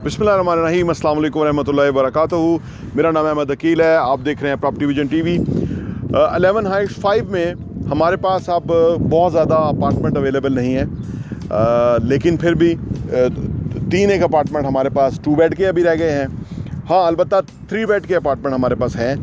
बिस्मिल्लाहिर्रहमानिर्रहीम, अस्सलाम वालेकुम रहमतुल्लाहि व बरकातहू। मेरा नाम अहमद अकील है। आप देख रहे हैं प्रॉपर्टी विजन टीवी। 11 हाइट्स 5 में हमारे पास अब बहुत ज़्यादा अपार्टमेंट अवेलेबल नहीं है, लेकिन फिर भी 3 एक अपार्टमेंट हमारे पास 2 बेड के अभी रह गए हैं। हाँ, अलबत्ता 3 बेड के अपार्टमेंट हमारे पास हैं।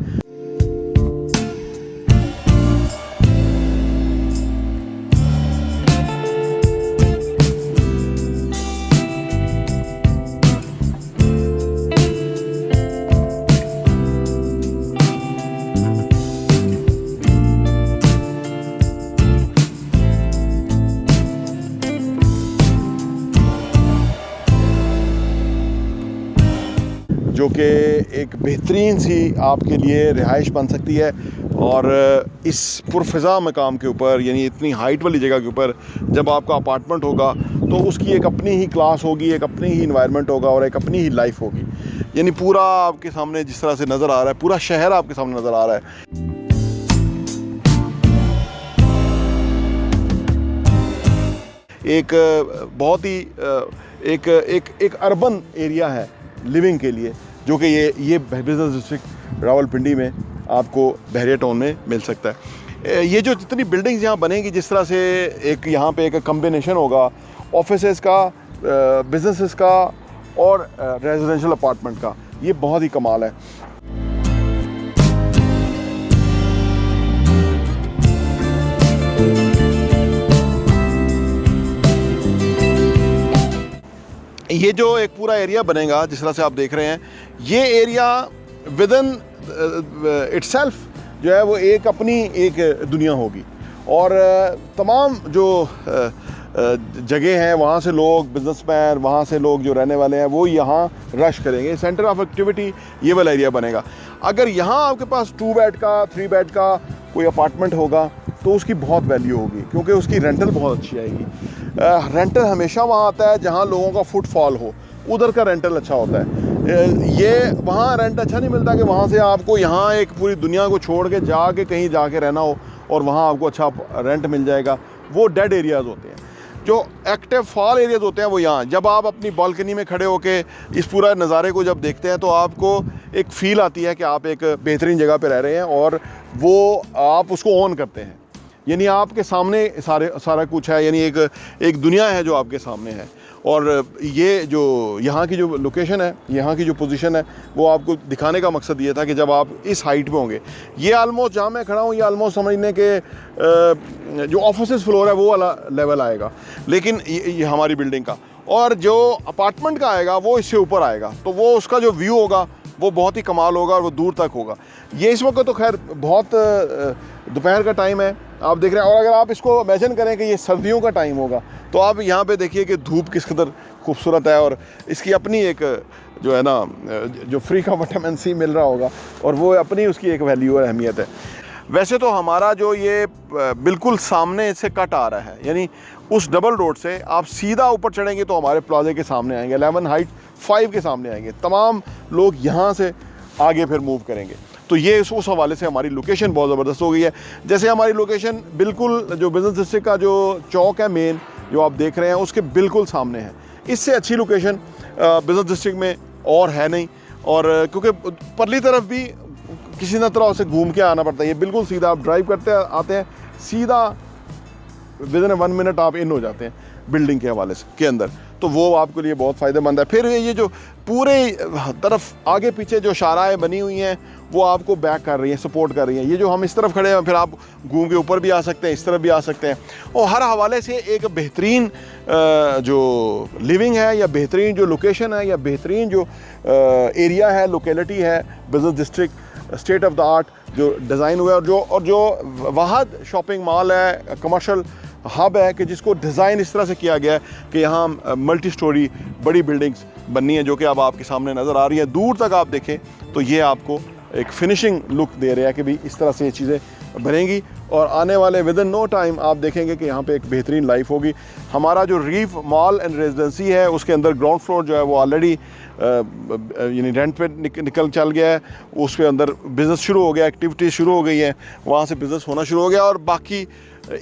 जो कि एक बेहतरीन सी आपके लिए रिहाइश बन सकती है। और इस पुरफ़िज़ा मकाम के ऊपर, यानी इतनी हाइट वाली जगह के ऊपर जब आपका अपार्टमेंट होगा तो उसकी एक अपनी ही क्लास होगी, एक अपनी ही इन्वायरमेंट होगा और एक अपनी ही लाइफ होगी। यानी पूरा आपके सामने जिस तरह से नज़र आ रहा है, पूरा शहर आपके सामने नज़र आ रहा है। एक बहुत ही एक अर्बन एरिया है लिविंग के लिए, जो कि ये बिज़नेस डिस्ट्रिक्ट रावलपिंडी में आपको बहरिया टाउन में मिल सकता है। ये जो जितनी बिल्डिंग्स यहाँ बनेंगी, जिस तरह से एक यहाँ पे एक कम्बिनेशन होगा ऑफिसेज़ का, बिजनेसेस का और रेजिडेंशियल अपार्टमेंट का, ये बहुत ही कमाल है। ये जो एक पूरा एरिया बनेगा जिस तरह से आप देख रहे हैं, ये एरिया विदिन इटसेल्फ जो है वो एक अपनी एक दुनिया होगी। और तमाम जो जगह हैं, वहाँ से लोग, बिजनेसमैन, वहाँ से लोग जो रहने वाले हैं, वो यहाँ रश करेंगे। सेंटर ऑफ एक्टिविटी ये वाला एरिया बनेगा। अगर यहाँ आपके पास 2 बेड का, 3 बेड का कोई अपार्टमेंट होगा तो उसकी बहुत वैल्यू होगी, क्योंकि उसकी रेंटल बहुत अच्छी आएगी। रेंटल हमेशा वहाँ आता है जहाँ लोगों का फुटफॉल हो, उधर का रेंटल अच्छा होता है। ये वहाँ रेंट अच्छा नहीं मिलता कि वहाँ से आपको यहाँ एक पूरी दुनिया को छोड़ के जाके कहीं जाके रहना हो और वहाँ आपको अच्छा रेंट मिल जाएगा। वो डेड एरियाज़ होते हैं। जो एक्टिव फॉल एरियाज़ होते हैं वो यहाँ, जब आप अपनी बालकनी में खड़े होके इस पूरा नज़ारे को जब देखते हैं तो आपको एक फ़ील आती है कि आप एक बेहतरीन जगह पे रह रहे हैं और वो आप उसको ऑन करते हैं। यानी आपके सामने सारा कुछ है, यानी एक दुनिया है जो आपके सामने है। और ये जो यहाँ की जो लोकेशन है, यहाँ की जो पोजीशन है, वो आपको दिखाने का मकसद ये था कि जब आप इस हाइट पे होंगे, ये आलमोस्ट जहाँ मैं खड़ा हूँ, ये आलमोस्ट समझने के जो ऑफिस फ्लोर है वो वाला लेवल आएगा, लेकिन ये हमारी बिल्डिंग का। और जो अपार्टमेंट का आएगा वो इससे ऊपर आएगा, तो वो उसका जो व्यू होगा वो बहुत ही कमाल होगा और वो दूर तक होगा। ये इस वक्त तो खैर बहुत दोपहर का टाइम है, आप देख रहे हैं। और अगर आप इसको इमेजिन करें कि ये सर्दियों का टाइम होगा तो आप यहाँ पे देखिए कि धूप किस कदर खूबसूरत है और इसकी अपनी एक जो है ना, जो फ्री का विटामिन सी मिल रहा होगा और वो अपनी उसकी एक वैल्यू और अहमियत है। वैसे तो हमारा जो ये बिल्कुल सामने से कट आ रहा है, यानी उस डबल रोड से आप सीधा ऊपर चढ़ेंगे तो हमारे प्लाजे के सामने आएंगे, 11 हाइट 5 के सामने आएंगे। तमाम लोग यहाँ से आगे फिर मूव करेंगे। तो ये उस हवाले से हमारी लोकेशन बहुत ज़बरदस्त हो गई है। जैसे हमारी लोकेशन बिल्कुल जो बिज़नेस डिस्ट्रिक्ट का जो चौक है मेन, जो आप देख रहे हैं, उसके बिल्कुल सामने है। इससे अच्छी लोकेशन बिज़नेस डिस्ट्रिक्ट में और है नहीं। और क्योंकि परली तरफ भी किसी न तरह से घूम के आना पड़ता है, ये बिल्कुल सीधा आप ड्राइव करते आते हैं, सीधा विदिन 1 मिनट आप इन हो जाते हैं बिल्डिंग के हवाले से के अंदर। तो वो आपके लिए बहुत फ़ायदेमंद है। फिर ये जो पूरे तरफ आगे पीछे जो शाराएँ बनी हुई हैं वो आपको बैक कर रही हैं, सपोर्ट कर रही हैं। ये जो हम इस तरफ खड़े हैं, फिर आप घूम के ऊपर भी आ सकते हैं, इस तरफ भी आ सकते हैं। और हर हवाले से एक बेहतरीन जो लिविंग है, या बेहतरीन जो लोकेशन है, या बेहतरीन जो एरिया है, लोकेलिटी है, business district state of the art जो डिज़ाइन हुआ है। और जो वाहद शॉपिंग मॉल है, कमर्शियल हब है, कि जिसको डिज़ाइन इस तरह से किया गया है कि यहाँ मल्टी स्टोरी बड़ी बिल्डिंग्स बननी है, जो कि अब आपके सामने नज़र आ रही है। दूर तक आप देखें तो ये आपको एक फिनिशिंग लुक दे रहा है कि भाई इस तरह से ये चीज़ें बनेंगी और आने वाले विद इन नो टाइम आप देखेंगे कि यहाँ पे एक बेहतरीन लाइफ होगी। हमारा जो रीफ मॉल एंड रेजिडेंसी है उसके अंदर ग्राउंड फ्लोर जो है वो ऑलरेडी यानी रेंट पे निकल चल गया है, उसके अंदर बिज़नेस शुरू हो गया, एक्टिविटी शुरू हो गई है, वहाँ से बिज़नेस होना शुरू हो गया और बाकी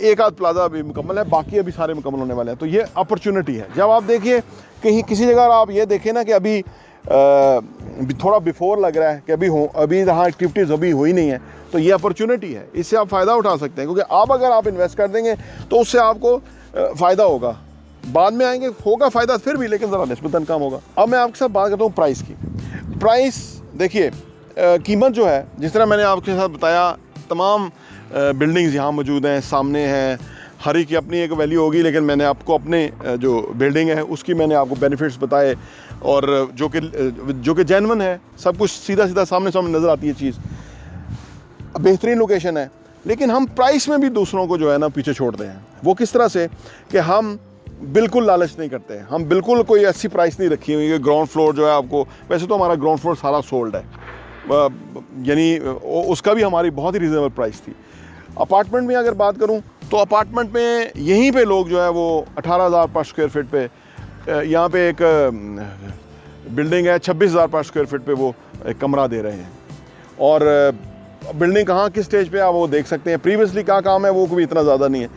एक आध प्लाजा अभी मुकम्मल है, बाकी अभी सारे मुकम्मल होने वाले हैं। तो ये अपॉर्चुनिटी है। जब आप देखिए कहीं किसी जगह आप ये देखें ना कि अभी थोड़ा बिफोर लग रहा है कि अभी यहाँ एक्टिविटीज़ अभी हुई नहीं है, तो ये अपॉर्चुनिटी है, इससे आप फ़ायदा उठा सकते हैं। क्योंकि आप अगर आप इन्वेस्ट कर देंगे तो उससे आपको फ़ायदा होगा, बाद में आएंगे होगा फ़ायदा फिर भी, लेकिन ज़रा निस्बतन कम होगा। अब मैं आपके साथ बात करता हूँ प्राइस की। प्राइस देखिए, कीमत जो है जिस तरह मैंने आपके साथ बताया, तमाम बिल्डिंग्स यहाँ मौजूद हैं, सामने हैं, हर एक की अपनी एक वैल्यू होगी, लेकिन मैंने आपको अपने जो बिल्डिंग है उसकी मैंने आपको बेनिफिट्स बताए और जो कि जेन्युइन है, सब कुछ सीधा सीधा सामने नज़र आती है चीज़, बेहतरीन लोकेशन है। लेकिन हम प्राइस में भी दूसरों को जो है ना पीछे छोड़ते हैं। वो किस तरह से कि हम बिल्कुल लालच नहीं करते हैं, हम बिल्कुल कोई ऐसी प्राइस नहीं रखी हुई है। ग्राउंड फ्लोर जो है आपको, वैसे तो हमारा ग्राउंड फ्लोर सारा सोल्ड है, यानी उसका भी हमारी बहुत ही रिजनेबल प्राइस थी। अपार्टमेंट में अगर बात करूं तो अपार्टमेंट में यहीं पे लोग जो है वो 18,000 पर स्क्वायर फीट पे, यहाँ पे एक बिल्डिंग है 26,000 पर स्क्वायर फीट पे वो एक कमरा दे रहे हैं। और बिल्डिंग कहाँ किस स्टेज पे आप वो देख सकते हैं। प्रीवियसली क्या काम है वो भी इतना ज़्यादा नहीं है।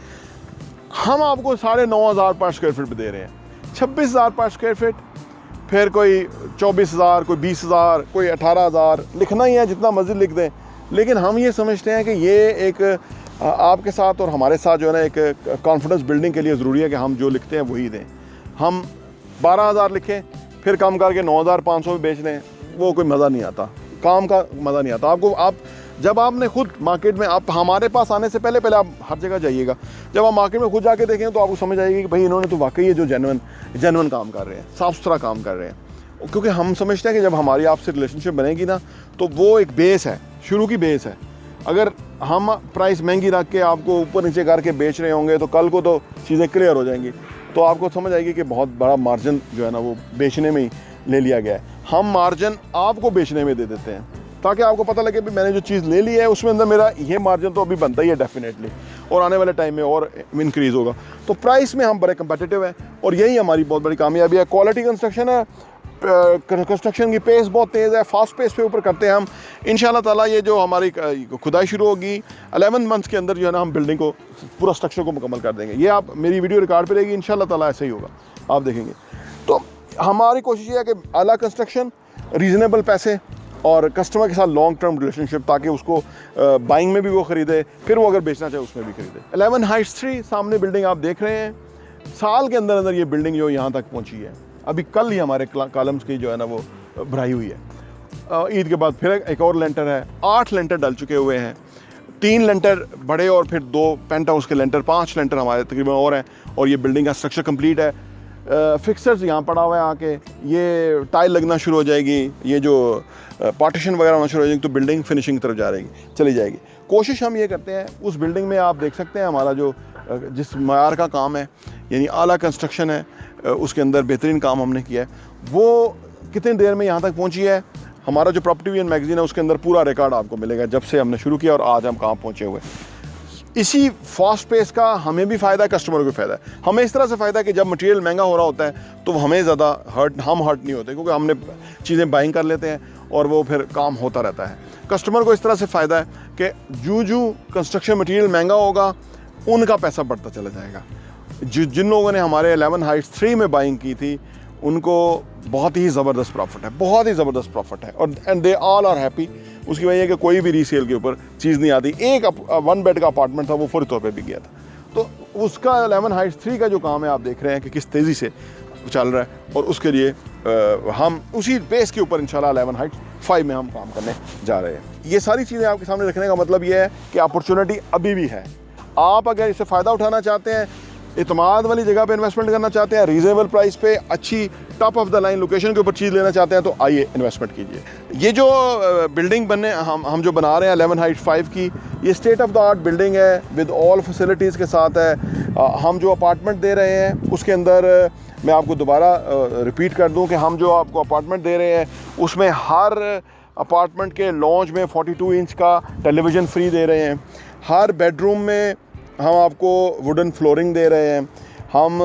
हम आपको 9,500 पर स्क्वायर फीट पे दे रहे हैं, 26,000 पर स्क्वायर फीट, फिर कोई 24,000, कोई 20,000, कोई 18,000, लिखना ही है जितना मर्जी लिख दें। लेकिन हम ये समझते हैं कि ये एक आपके साथ और हमारे साथ जो है ना एक कॉन्फिडेंस बिल्डिंग के लिए ज़रूरी है कि हम जो लिखते हैं वही दें। हम 12,000 लिखें फिर कम करके 9,500 में बेच दें, वो कोई मज़ा नहीं आता, काम का मज़ा नहीं आता आपको। आप जब आपने खुद मार्केट में, आप हमारे पास आने से पहले आप हर जगह जाइएगा, जब आप मार्केट में खुद जाके देखें तो आपको समझ आएगी कि भाई इन्होंने तो वाकई ये जो जेन्युइन काम कर रहे हैं, साफ़ सुथरा काम कर रहे हैं। क्योंकि हम समझते हैं कि जब हमारी आपसे रिलेशनशिप बनेगी ना तो वो एक बेस है, शुरू की बेस है। अगर हम प्राइस महंगी रख के आपको ऊपर नीचे करके बेच रहे होंगे तो कल को तो चीज़ें क्लियर हो जाएंगी, तो आपको समझ आएगी कि बहुत बड़ा मार्जिन जो है ना वो बेचने में ही ले लिया गया है। हम मार्जिन आपको बेचने में दे देते हैं ताकि आपको पता लगे कि मैंने जो चीज़ ले ली है उसमें अंदर मेरा ये मार्जिन तो अभी बनता ही है डेफिनेटली, और आने वाले टाइम में और इंक्रीज़ होगा। तो प्राइस में हम बड़े कंपेटिटिव हैं और यही हमारी बहुत बड़ी कामयाबी है। क्वालिटी कंस्ट्रक्शन है, कंस्ट्रक्शन की पेस बहुत तेज़ है, फास्ट पेस पे ऊपर करते हैं हम। इंशाल्लाह ताला ये जो हमारी खुदाई शुरू होगी 11 मंथ्स के अंदर जो है ना हम बिल्डिंग को पूरा स्ट्रक्चर को मुकम्मल कर देंगे। ये आप मेरी वीडियो रिकॉर्ड पे रहेगी, इंशाल्लाह ताला ऐसे ही होगा, आप देखेंगे। तो हमारी कोशिश ये है कि आला कंस्ट्रक्शन, रीज़नेबल पैसे और कस्टमर के साथ लॉन्ग टर्म रिलेशनशिप, ताकि उसको बाइंग में भी वो ख़रीदे, फिर वो अगर बेचना चाहे उसमें भी ख़रीदे। 11 हाइट्स 3 सामने बिल्डिंग आप देख रहे हैं, साल के अंदर ये बिल्डिंग जो यहाँ तक पहुँची है। अभी कल ही हमारे कॉलम्स की जो है ना वो भराई हुई है। ईद के बाद फिर एक और लेंटर है, 8 लेंटर डल चुके हुए हैं, 3 लेंटर बड़े और फिर 2 पेंट हाउस के लेंटर, 5 लेंटर हमारे तकरीबन और हैं, और ये बिल्डिंग का स्ट्रक्चर कंप्लीट है। फिक्सर्स यहाँ पड़ा हुआ है आके, ये टाइल लगना शुरू हो जाएगी, ये जो पार्टीशन वगैरह होना शुरू हो जाएगी, तो बिल्डिंग फिनिशिंग की तरफ चली जाएगी। कोशिश हम ये करते हैं, उस बिल्डिंग में आप देख सकते हैं हमारा जो जिस मयार का काम है, यानी आला कंस्ट्रक्शन है, उसके अंदर बेहतरीन काम हमने किया है। वो कितनी देर में यहाँ तक पहुँची है, हमारा जो प्रॉपर्टी वीएन मैगजीन है उसके अंदर पूरा रिकॉर्ड आपको मिलेगा, जब से हमने शुरू किया और आज हम कहाँ पहुँचे हुए। इसी फास्ट पेस का हमें भी फ़ायदा है, कस्टमर को भी फ़ायदा है। हमें इस तरह से फ़ायदा है कि जब मटेरियल महंगा हो रहा होता है तो हमें ज़्यादा हर्ट नहीं होते, क्योंकि हमने चीज़ें बाइंग कर लेते हैं और वो फिर काम होता रहता है। कस्टमर को इस तरह से फ़ायदा है कि जो कंस्ट्रक्शन मटेरियल महंगा होगा उनका पैसा बढ़ता चला जाएगा। जिन लोगों ने हमारे 11 हाइट्स 3 में बाइंग की थी उनको बहुत ही ज़बरदस्त प्रॉफिट है, बहुत ही ज़बरदस्त प्रॉफिट है, और and they all are happy. उसकी वजह है कि कोई भी रीसेल के ऊपर चीज़ नहीं आती। एक 1 बेड का अपार्टमेंट था, वो फौरी तौर पे भी गया था। तो उसका 11 हाइट्स 3 का जो काम है आप देख रहे हैं कि किस तेज़ी से चल रहा है, और उसके लिए हम उसी बेस के ऊपर इंशाल्लाह 11 हाइट्स 5 में हम काम करने जा रहे हैं। ये सारी चीज़ें आपके सामने रखने का मतलब ये है कि अपॉर्चुनिटी अभी भी है। आप अगर इससे फ़ायदा उठाना चाहते हैं, इतमाद वाली जगह पे इन्वेस्टमेंट करना चाहते हैं, रीजनेबल प्राइस पे अच्छी top of the line location के ऊपर चीज़ लेना चाहते हैं, तो आइए इन्वेस्टमेंट कीजिए। ये जो बिल्डिंग बनने हम जो बना रहे हैं 11 हाइट्स 5 की, ये state of the art building है, विद ऑल फैसिलिटीज़ के साथ है। हम जो अपार्टमेंट दे रहे हैं उसके अंदर मैं आपको दोबारा रिपीट कर दूं कि हम जो आपको अपार्टमेंट दे रहे हैं उसमें हर अपार्टमेंट के लॉन्च में 42 इंच का टेलीविज़न फ्री दे रहे हैं। हर बेडरूम में हम आपको वुडन फ्लोरिंग दे रहे हैं, हम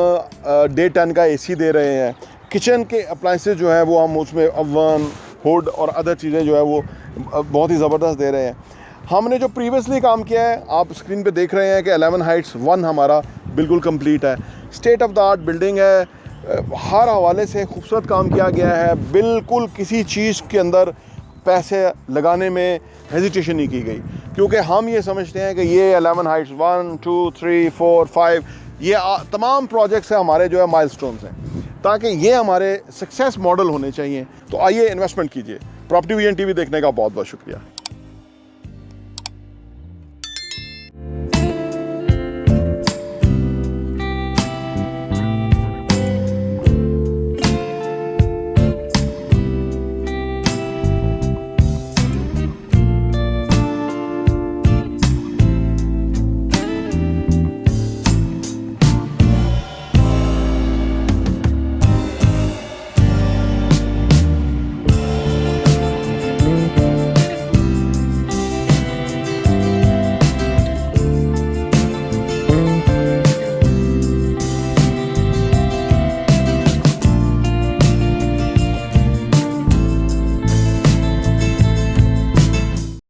डे 10 का एसी दे रहे हैं, किचन के अप्लाइंसेस जो हैं वो हम उसमें ओवन, हुड और अदर चीज़ें जो है वो बहुत ही ज़बरदस्त दे रहे हैं। हमने जो प्रीवियसली काम किया है, आप स्क्रीन पे देख रहे हैं कि 11 हाइट्स 1 हमारा बिल्कुल कंप्लीट है, state of the art building है, हर हवाले से खूबसूरत काम किया गया है, बिल्कुल किसी चीज़ के अंदर पैसे लगाने में हेजिटेशन नहीं की गई, क्योंकि हम ये समझते हैं कि ये 11 हाइट्स 1, 2, 3, 4, 5 ये तमाम प्रोजेक्ट्स हैं हमारे जो है माइलस्टोन्स हैं, ताकि ये हमारे सक्सेस मॉडल होने चाहिए। तो आइए इन्वेस्टमेंट कीजिए। प्रॉपर्टी विजन टीवी देखने का बहुत बहुत शुक्रिया।